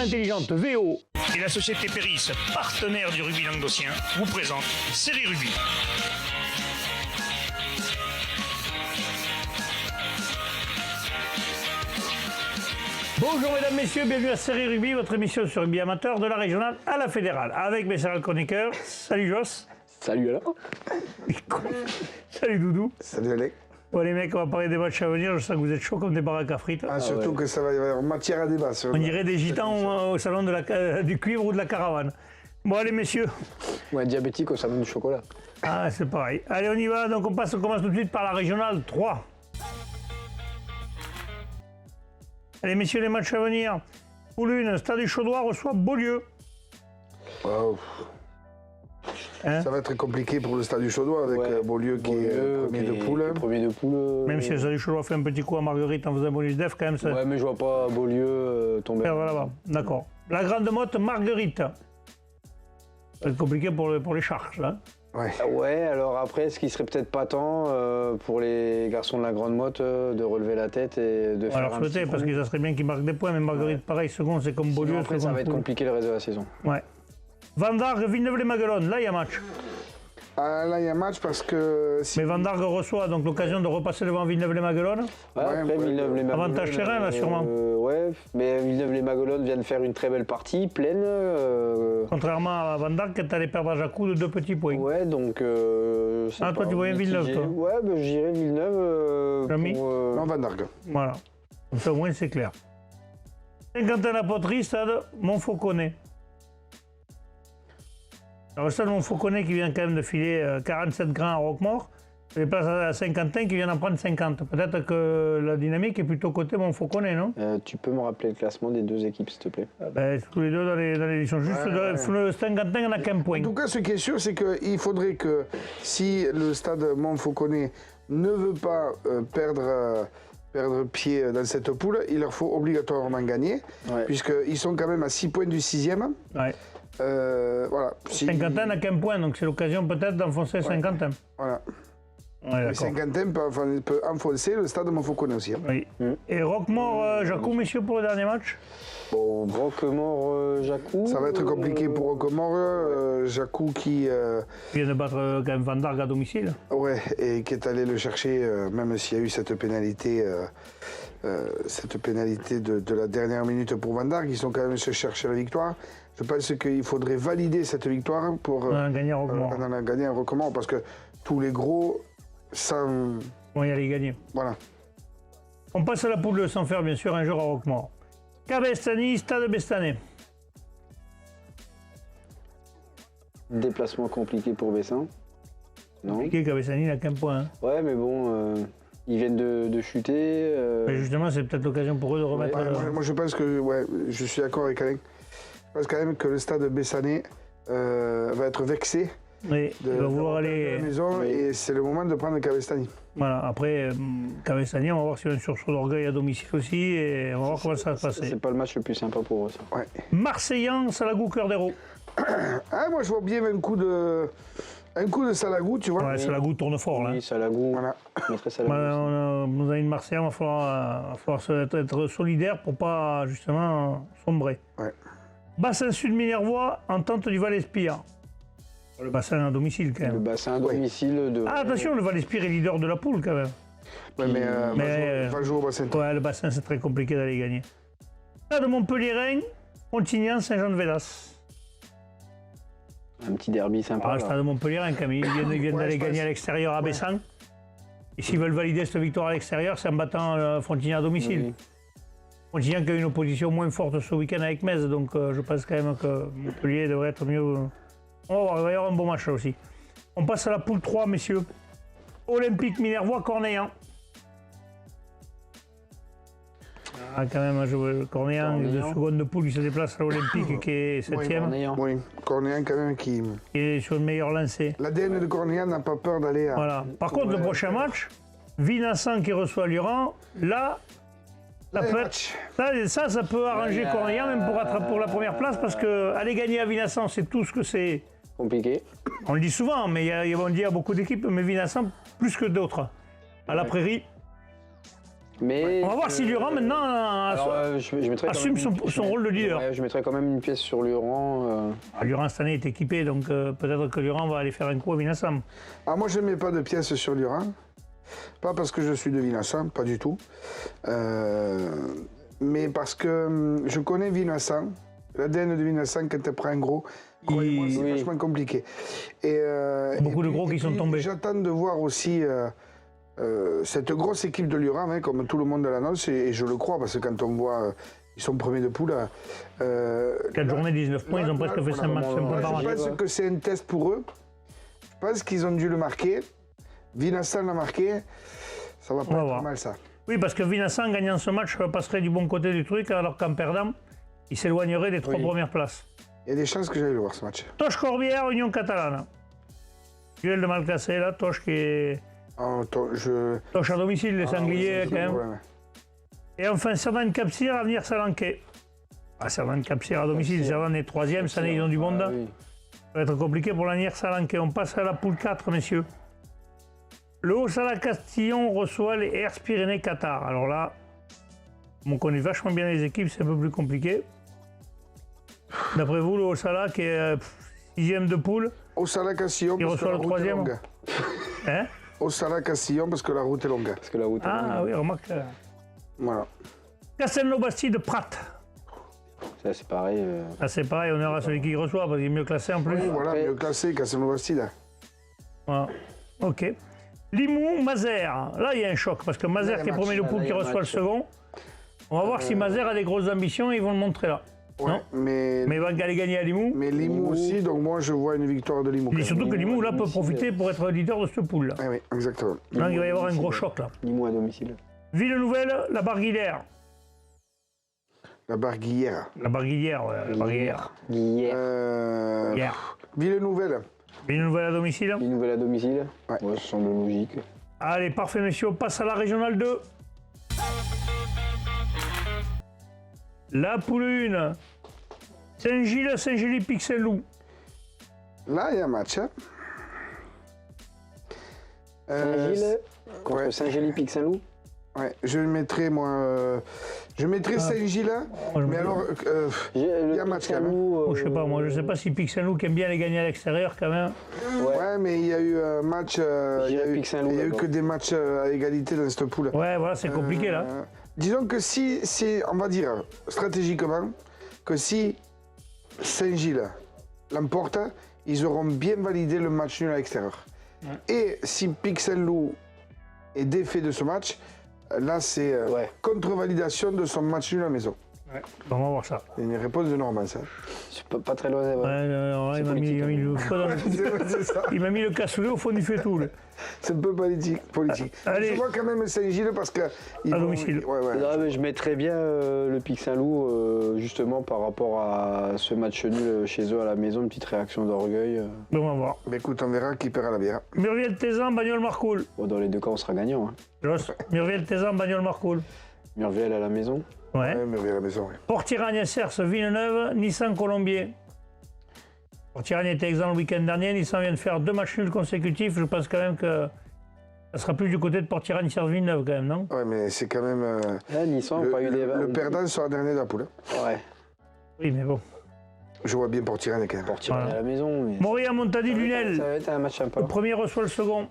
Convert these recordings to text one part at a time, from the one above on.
intelligente VO. Et la société Péris, partenaire du rugby languedocien, vous présente Série Rugby. Bonjour mesdames, messieurs, bienvenue à Série Rugby, votre émission sur rugby amateur de la régionale à la fédérale. Avec mes chers chroniqueurs, salut Joss. Salut Alain. Salut Doudou. Salut Alec. Bon les mecs, on va parler des matchs à venir, je sens que vous êtes chauds comme des baraques à frites. Surtout que ça va y avoir matière à débat. On dirait des gitans au salon du cuivre ou de la caravane. Bon allez messieurs. Ou un diabétique au salon du chocolat. Ah c'est pareil. Allez on y va, donc on commence tout de suite par la régionale 3. Allez messieurs, les matchs à venir. Poule 1, Stade du Chaudois reçoit Beaulieu. Wow. Hein, ça va être compliqué pour le Stade du Chaudois avec Beaulieu qui est premier de poule. Premier de poule. même si le Stade du Chaudois fait un petit coup à Marguerite en faisant un bonus def, quand même ça. Ouais, mais je vois pas Beaulieu tomber. Perdre là-bas. D'accord. La Grande Motte, Marguerite. Ça va être compliqué pour les Sharks, là. Ouais, alors après, ce qui serait peut-être pas temps pour les garçons de la Grande Motte de relever la tête et de faire Alors un souhaiter, petit parce coup. que ça serait bien qu'ils marquent des points, mais Marguerite, pareil, second, c'est comme Beaulieu. Sinon, après, ça va être poule. compliqué le reste de la saison. Ouais. Vendargue, Villeneuve-les-Maguelones, là il y a match. Ah, là, il y a un match parce que... Si... Mais Vendargue reçoit donc l'occasion de repasser devant Villeneuve-les-Maguelones. Après, Villeneuve-les-Maguelones. Avantage terrain, là, sûrement. Ouais, mais Villeneuve-les-Maguelones vient de faire une très belle partie, pleine. Contrairement à Vendargue, qui est allé perdre à Jacou de 2 petits points. Ouais, donc. Ah, toi, tu voyais Villeneuve, toi? Ouais, bah, je dirais Villeneuve. Jamy Non, Van Dargue. Voilà. Comme ça, au moins, c'est clair. Saint-Quentin-la-Poterie, Stade Montfauconnet. Alors, le Stade Montfauconnet qui vient quand même de filer 47 grains à Roquemort, les places à Saint-Quentin qui vient d'en prendre 50. Peut-être que la dynamique est plutôt côté Montfauconnet, non? Tu peux me rappeler le classement des deux équipes, s'il te plaît? Tous les deux dans les ils sont juste le Saint-Quentin n'a qu'un point. En tout cas, ce qui est sûr, c'est qu'il faudrait que si le Stade Montfauconnet ne veut pas perdre pied dans cette poule, il leur faut obligatoirement gagner, puisqu'ils sont quand même à 6 points du 6e. Ouais. Voilà. Saint-Quentin n'a qu'un point, donc c'est l'occasion peut-être d'enfoncer Saint-Quentin. Voilà. Ouais, Saint-Quentin peut enfoncer le Stade Montfauconnet aussi. Oui. Et Roquemort, Jacou, messieurs, pour le dernier match? Bon, Roquemort, Jacou. Ça va être compliqué pour Roquemort. Jacou qui... Il vient de battre quand même Vendargue à domicile. Ouais, et qui est allé le chercher, même s'il y a eu cette pénalité de la dernière minute pour Vendargue. Ils sont quand même se chercher la victoire. Je pense qu'il faudrait valider cette victoire pour gagner à Roquemort. Gagner un Roquemort, parce que tous les gros, sans... Vont y aller gagner. Voilà. On passe à la poule sans faire, bien sûr, un jour à Roquemort. Cabestany, Stade Bestanais. Déplacement compliqué pour Bessin. Non. Compliqué, Cabestany n'a qu'un point. Hein. Ouais, mais bon, ils viennent de chuter. Mais justement, c'est peut-être l'occasion pour eux de remettre... Moi, je pense que, je suis d'accord avec Alain. Je pense quand même que le Stade Bestanais va être vexé. Oui, il va vouloir aller... à la maison, et c'est le moment de prendre Cabestany. Voilà, après, Cabestany, on va voir s'il y a un sursaut d'orgueil à domicile aussi, et on va voir comment ça va se passer. C'est pas le match le plus sympa pour eux, ça. Ouais. Marseillan, Salagou, Cœur d'Hérault. Ah, moi, je vois bien un coup de Salagou, tu vois. Ouais, Salagou tourne fort, là. Oui, Salagou. Voilà. Nos amis de Marseille, il va falloir être solidaire pour pas, justement, sombrer. Ouais. Bassin Sud Minervois, en tente du Val-Espire. Le bassin à domicile, quand Le même. bassin à domicile de. Ah, attention, le Val-Espire est leader de la poule, quand même. Ouais, mais va jouer au bassin. Ouais, le bassin, c'est très compliqué d'aller gagner. Là, de Montpellier-Rhin, Pontignan, Saint-Jean-de-Védas. Un petit derby sympa. Ah, le stade de Montpellier-Rhin, quand même. Ils viennent d'aller gagner à l'extérieur à Bessan. Et s'ils veulent valider cette victoire à l'extérieur, c'est en battant Frontignan à domicile. Oui. Frontignan qui a une opposition moins forte ce week-end avec Metz, donc je pense quand même que Montpellier devrait être mieux. On va voir, il va y avoir un bon match là aussi. On passe à la poule 3, messieurs. Olympique Minervois, Cornéan. Ah, quand même, Cornéan, de seconde de poule, il se déplace à l'Olympique qui est 7e. Oui, Cornéan quand même qui est sur le meilleur lancé. L'ADN de Cornéan n'a pas peur d'aller à... Voilà. Par contre, le prochain match, Vinassan qui reçoit Lurent, là, ça peut arranger Cornéan même pour la première place, parce que aller gagner à Vinassan, c'est tout ce que c'est. Compliqué. On le dit souvent, mais on le dit à beaucoup d'équipes, mais Vinassan plus que d'autres. À la Prairie, Mais On va voir si Lurhan maintenant je mettrais quand assume même son rôle de leader. Ouais, je mettrais quand même une pièce sur Lurhan. Lurhan cette année est équipé, donc peut-être que Lurhan va aller faire un coup à Villassam. Ah, moi, je ne mets pas de pièces sur Lurhan. Pas parce que je suis de Villassam, pas du tout. Mais parce que je connais Villassam. L'ADN de Villassam, quand elle prend un gros, croyez-moi, c'est vachement compliqué. Beaucoup de gros qui sont tombés. J'attends de voir aussi cette grosse équipe de Lurhan, hein, comme tout le monde l'annonce, et je le crois, parce que quand on voit, ils sont premiers de poule. 4 journées, 19 points, ils ont presque fait 5 matchs. Je pense que c'est un test pour eux. Je pense qu'ils ont dû le marquer. Villassam l'a marqué. Ça va pas être mal, ça. Oui, parce que Villassam, gagnant ce match, passerait du bon côté du truc, alors qu'en perdant, il s'éloignerait des 3 premières places. Il y a des chances que j'aille le voir, ce match. Toche Corbière, Union Catalane. Duel de Malcacé, là, Toche qui est... Toche à domicile, les sangliers, quand même. Problème. Et enfin, Cerdan Capcir, Avenir Salanquet. Cerdan Capcir à domicile, Cerdan est 3e, cette année ils ont du monde. Oui. Ça va être compliqué pour l'Avenir Salanquet. On passe à la poule 4, messieurs. Le Haut-Sala Castillon reçoit les Ers Pyrénées Qatar. Alors là, on connaît vachement bien les équipes, c'est un peu plus compliqué. D'après vous, le Haut-Sala qui est 6e de poule. Haut-Sala Castillon, Il parce que reçoit la le route est 3e. longue. Hein? Haut-Sala Castillon, parce que la route est longue. Parce que la route est Ah longue. oui, remarque. Voilà. Castelnau-Bastide Prat. Ça, c'est pareil. Ah, c'est pareil, on aura celui qui reçoit parce qu'il est mieux classé en plus. Oui, voilà, Après- mieux classé, Castelnau-Bastide. Voilà. Ok. Limoux-Mazères. Là, il y a un choc parce que Mazères Là, qui est il y a premier de match. poule Là, qui il y a reçoit le match. second. On va voir si Mazères a des grosses ambitions et ils vont le montrer là. Ouais, Non. mais Mais il va aller gagner à Limoux. Limoux aussi, donc moi je vois une victoire de Limoux. Et quand surtout que Limoux Limoux là à peut domicile. profiter pour être leader de cette poule là. même. Oui, exactement. Donc il va y avoir un gros choc là. Limoux à domicile. Ville-Nouvelle, la Barguillère. La Barguillère. La Barguillère, ouais, la Barguillère. Hier. Ville-Nouvelle. Ville-Nouvelle à domicile. Limoux à domicile. Ouais. Ça semble logique. Allez, parfait messieurs, on passe à la régionale 2. La poule 1. Saint-Gilles, Saint-Gély-Pic Saint-Loup. Là, il y a un match. Hein. Saint-Gilles contre ouais. Saint-Gély-Pic Saint-Loup. Ouais, je mettrais moi. Je mettrais Saint-Gilles, mais alors. Il y a un match quand même. Oh, je sais pas, moi je sais pas si Pic Saint-Loup qui aime bien les gagner à l'extérieur quand même. Ouais, mais il y a eu un match. Il y a eu, Pic-Saint-Loup, il y a eu d'abord. que des matchs à égalité dans cette poule. Ouais, voilà, c'est compliqué là. Disons que si, on va dire stratégiquement, que si Saint-Gilles l'emporte, ils auront bien validé le match nul à l'extérieur. Et si Pic Saint-Loup est défait de ce match, là c'est contre-validation de son match nul à la maison. Bon, on va voir ça. C'est une réponse de Normand, ça. C'est pas très loin. Ouais. Ouais, il m'a mis, le feu dans le- C'est ça. il m'a mis le cassoulet au fond du fétou. là. C'est un peu politique. Allez. Je vois quand même Saint-Gilles parce que... À domicile. Ouais. Non, mais je mettrais bien le Pic Saint-Loup justement par rapport à ce match nul chez eux à la maison, une petite réaction d'orgueil. Bon, on va voir. Mais écoute, on verra qui paiera la bière. Murviel-Tézan, Bagnols-Marcoul. Bon, dans les deux cas, on sera gagnant. Hein. Joss, Murviel-Tézan, Bagnols-Marcoul. Murviel à la maison. Ouais. Ouais, mais à la maison, ouais. Port-Iragne-Cers, Villeneuve, Nissan-Colombier. Port-Iragne était exempt le week-end dernier. Nissan vient de faire 2 matchs nuls consécutifs. Je pense quand même que ça sera plus du côté de Port-Iragne-Cers-Villeneuve quand même, non? Ouais, mais c'est quand même... Là, Nissan n'a pas eu des... le perdant sera dernier de la poule. Ouais, Oui, mais bon. Je vois bien Port-Iragne quand même. Port-Iragne Voilà. à la maison. Mais... Montréal-Montady-Lunel. Ça va être un match sympa. Le premier reçoit le second.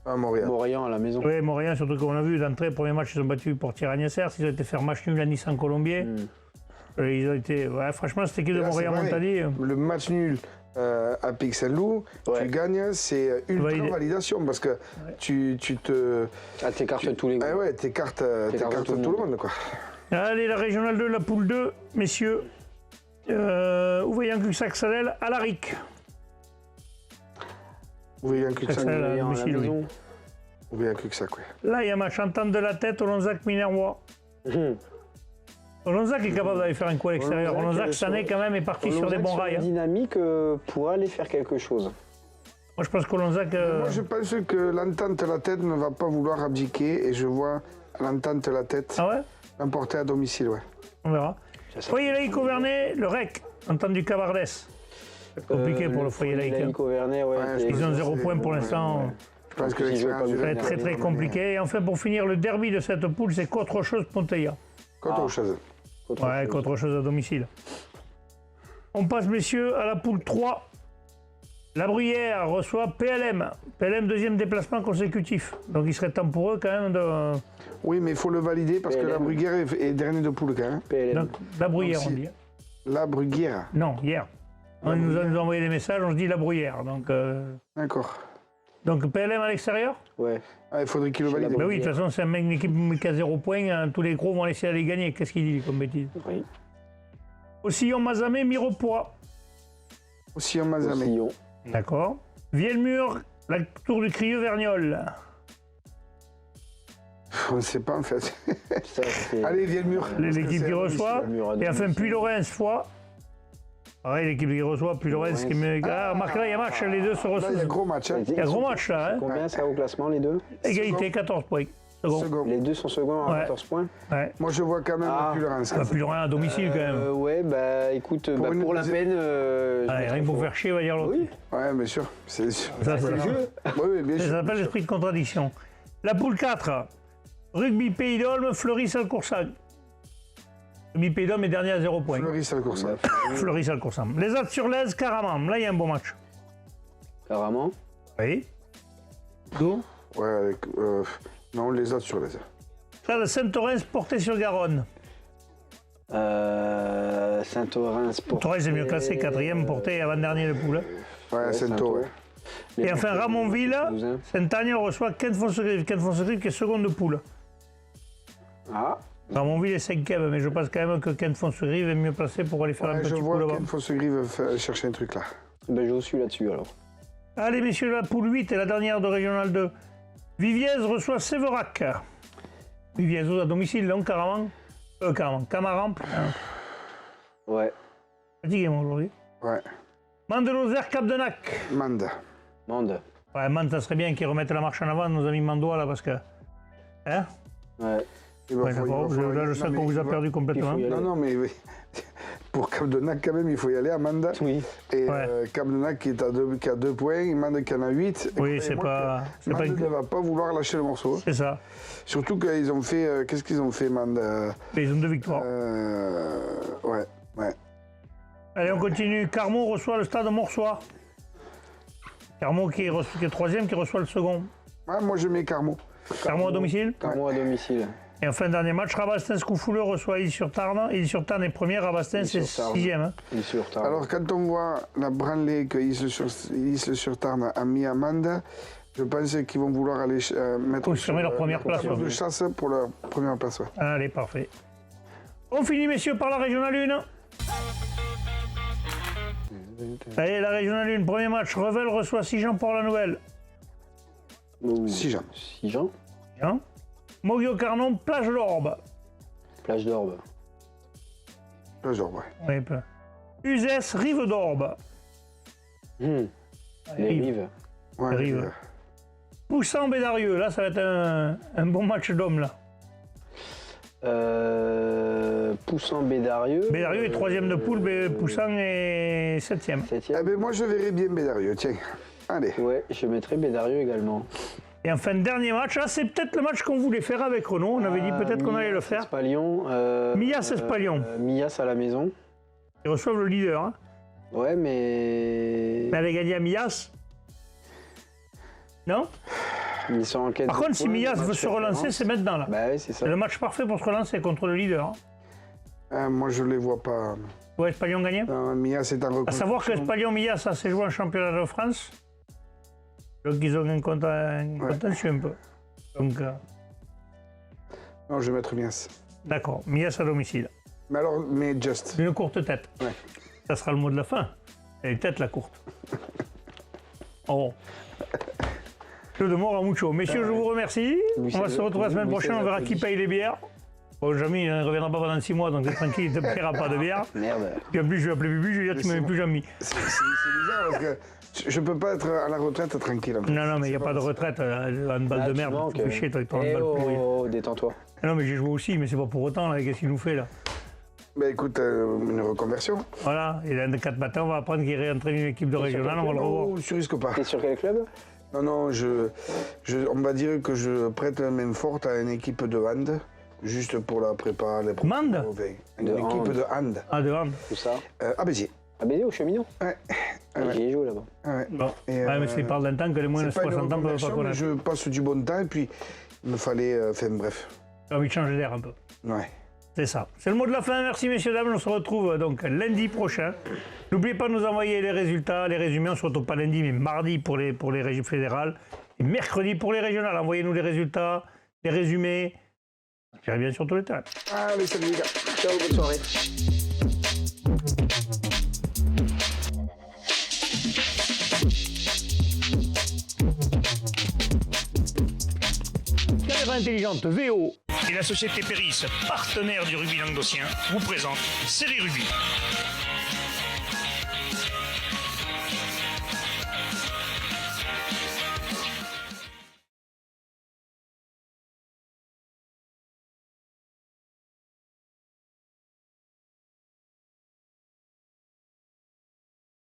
À Montréal. Montréal à la maison. Oui, Montréal, surtout qu'on a vu d'entrée, premier match, ils ont battu Port-Iragne-Cers. Ils ont été faire match nul à Nissan-Colombier. Ils ont été... Ouais, franchement, cette équipe de Là, c'est Montréal-Montady... pareil. Le match nul à Pic Saint-Loup, tu gagnes, c'est ultra Validé. validation parce que tu te... Ah, t'écartes tous les gros. Ah ouais, t'écartes tout le monde, quoi. Allez, la régionale 2, la poule 2, messieurs. Ouveillan-Cuxac-Salel, Alaric. Vous voyez un cul-de-sac. Ça, là, Montréal à la domicile, oui. maison. Vous voyez un cul-de-sac, ouais. Là, il y a match entente de la tête, Olonzac-Minervois. Olonzac est capable d'aller faire un coup à l'extérieur. Olonzac, cette année, quand même, est parti sur des bons Olonzac, rails. une Hein. dynamique pour aller faire quelque chose. Moi, je pense qu'Olonzac... Moi, je pense que l'entente la tête ne va pas vouloir abdiquer et je vois l'entente la tête Ah ouais? l'emporter à domicile, ouais. On verra. Foyer laïque Auvernais, le REC, entente du Cabardès. C'est compliqué pour le foyer laïque. hein. Auvergnat, ouais. Ouais, je Ils ont pense 0 que points pour c'est- l'instant. ouais. Je pense que S'il joue pas l'expérience du le Ça va être très très compliqué. Et enfin, pour finir, le derby de cette poule, c'est qu'autre chose Ponteilla. Contre autre chose. Ouais, qu'autre chose à domicile. On passe, messieurs, à la poule 3. La Bruyère reçoit PLM. PLM, deuxième déplacement consécutif. Donc il serait temps pour eux quand même de... Oui, mais il faut le valider parce que PLM. la Bruguière est dernier de poule quand même. PLM. Donc, la Bruyère, Donc, on si- dit. La Bruguière. Non, hier. On nous a envoyé des messages, on se dit la Bruyère. D'accord. Donc PLM à l'extérieur. Ouais. Ah, il faudrait qu'il le Chez la valide. Ben oui, de toute façon, c'est un mec, une équipe qui a 0 points. Hein, tous les gros vont laisser aller gagner. Qu'est-ce qu'il dit comme bêtise? Oui. Osillon Mazamé, Mirepoix. Aussi en Mazamé. Sillon. D'accord. Vielmur, la tour du Crieux Vergnol. On ne sait pas en fait. Ça, c'est... Allez, viens le mur. L'équipe qui reçoit. le mur à Et enfin, domicile. Puy-Lorraine, Foix. Pareil, l'équipe qui reçoit, Puy-Lorraine, qui me. Ah, remarque là, il y a match, les deux se Là, il y a reçoivent. gros match. Hein. Il y a gros match là. Hein. Combien ça au classement, les deux? Égalité, 14 points. Second. Second. Les deux sont seconds à Ouais. 14 points. Ouais. Moi, je vois quand même Ah. Puy-Lorraine. Bah, Puy-Lorraine à domicile quand même. Ouais, bah écoute, Pour une pour la deuxième- peine. Allez, rien que pour faire chier, on va dire l'autre. Oui, Ah, Ah, Ouais, bien sûr. C'est Ça, c'est le jeu. Oui, oui, bien Ça sûr. s'appelle l'esprit de contradiction. La poule 4. Rugby Pays d'Olme, Fleury-Salcoursac. Rugby Pays d'Olme est dernier à 0 points. Fleury, ça le course. Fleury-Salcoursac. Les Alpes-sur-l'Aise, Caramam. Là, il y a un bon match. Carrément. Oui. D'où Ouais, avec, non, les autres sur les. Là, le Saint-Orens, Portée-sur-Garonne. Saint-Orens. Torres est mieux classé, 4e, Portée avant-dernier de poule. Ouais, Saint-O, ouais. Et enfin, Ramonville, Saint-Agne reçoit Kent-Fonsegrive. Kent-Fonsegrive qui est second de poule. Ah, Ramonville est 5e, mais je pense quand même que Kent-Fonsegrive est mieux placé pour aller faire un Ouais, je petit coup vois là-bas. qu'il faut se grive chercher un truc là. ben je vous suis là-dessus alors. Allez, messieurs, la poule 8 et la dernière de Régional 2. Viviez reçoit Séverac. Viviez à domicile, donc Caraman. Camaran. Putain, Ouais. fatigué moi aujourd'hui. Ouais. Mandelozère, Cap-de-Nac. Mande. Mande. Ouais, Mande, ça serait bien qu'ils remettent la marche en avant, nos amis mandois, là, parce que. Hein? Ouais. Il va Ouais, falloir- d'accord, il va falloir- là, je non, sens mais qu'on vous il a va- perdu complètement. il faut y aller. Non, non, mais oui. Pour Cap-de-Nac, quand même, il faut y aller à Manda. Oui. Et Ouais. Cap-de-Nac qui a 2 points, Mande qui en a 8. Oui, c'est pas. C'est pas Mande une- ne va pas vouloir lâcher le morceau. C'est ça. Surtout qu'ils ont fait. Qu'est-ce qu'ils ont fait, Mande Mais ils ont 2 victoires. Ouais, ouais. Allez, on continue. Carmont reçoit le stade Morsoir. Carmont qui est 3e, qui reçoit le second. Ah, moi, je mets Carmo. Carmont à domicile. Carmo à domicile. Et en fin de dernier match, Rabastens-Coufouleux reçoit Île-sur-Tarn. Île-sur-Tarn est premier, Rabastens est Île-sur-Tarn. 6e. Hein. Il est sur tard. Alors, quand on voit la branlée que Isle-sur-Tarn a mis à Mande, je pense qu'ils vont vouloir aller mettre Confirmer leur première place, voiture de ouais. chasse pour leur première place. Ouais. Allez, parfait. On finit, messieurs, par la Régionale 1. Allez, la Régionale 1, premier match. Revel reçoit Sijan pour la nouvelle. Sijan. Sijan. Hein. Mogio-Carnon, Plage d'Orbe. Plage d'Orbe. Là, genre, ouais. Oui, peu. Uzès, Rive d'Orbe. Les rives. Ouais, Rive. Poussant, Bédarieux. Là, ça va être un bon match d'hommes, là. Poussant Bédarieux. Bédarieux est 3e de poule, Poussant est 7e. 7e. Eh ben, moi, je verrais bien Bédarieux, tiens. Allez. Ouais, je mettrais Bédarieux également. Et enfin, dernier match. Là, c'est peut-être le match qu'on voulait faire avec Renaud. On avait dit peut-être qu'on allait le faire. Espalion. Mias Espalion. Mias à la maison. Ils reçoivent le leader. Hein. Ouais, mais. Mais elle a gagné à Mias. Non? Ils sont en quête. Par de contre, si points, Mias match veut se relancer, référence. c'est maintenant là. Bah oui, c'est ça. C'est le match parfait pour se relancer contre le leader. Hein. Moi, je les vois pas. Ouais, Espalion gagné. Mia, c'est un record. À savoir que Espalion-Mias, ça s'est joué en championnat de France. Donc ils ont un contentieux un peu. Donc, Non, je vais mettre Mias. d'accord, Mias à domicile. Mais alors, mais just. Une courte tête. Ouais. Ça sera le mot de la fin. Elle est tête la courte. Oh. Jeu de mort à mucho. Messieurs, je vous remercie. Louis On va se XVI, retrouver la semaine Louis prochaine. On XVI verra qui applaudit. paye les bières. Bon, Jamy, il ne reviendra pas pendant 6 mois, donc t'es tranquille, il ne te paiera pas de bière. Merde. Puis en plus, je vais appeler Bubu, je vais dire tu ne m'avais plus Jamy. C'est bizarre parce que je peux pas être à la retraite tranquille. En fait. Non, non, mais il n'y a pas de retraite. Une balle Là, de tu merde, manques, tu fais chier, toi, avec ton handball pourri. oh, détends-toi. Ah non, mais j'ai joué aussi, mais c'est pas pour autant, là, qu'est-ce qu'il nous fait, là. Ben écoute, une reconversion. Voilà, et l'un des 4 matins, on va apprendre qu'il réentraîne une équipe de régionale, on va le revoir. Non, tu risques pas. T'es sur quel club? Non, on va dire que je prête la main forte à une équipe de hand, juste pour la préparer. Mande Une équipe de hand. Ah, de hand. Tout ça. À Béziers. À Béziers, au Cheminot. Ouais. J'y ai joué là-bas. Ouais. Bon. Et, Ouais, mais c'est par d'un temps que les moins de c'est pas une 60 ans ne peuvent pas reconversion, mais connaître. je passe du bon temps et puis il me fallait. Enfin bref. J'ai envie de changer d'air un peu. Ouais. C'est ça. C'est le mot de la fin. Merci messieurs, dames. On se retrouve donc lundi prochain. N'oubliez pas de nous envoyer les résultats, les résumés. On ne se retrouve pas lundi, mais mardi pour les régions fédérales. Et mercredi pour les régionales. Envoyez-nous les résultats, les résumés. J'irai bien sur tous les terrains. Allez, salut les gars. Ciao, bonne soirée. Caméra intelligente, VO. Et la société Péris, partenaire du rugby languedocien, vous présente Série Rugby.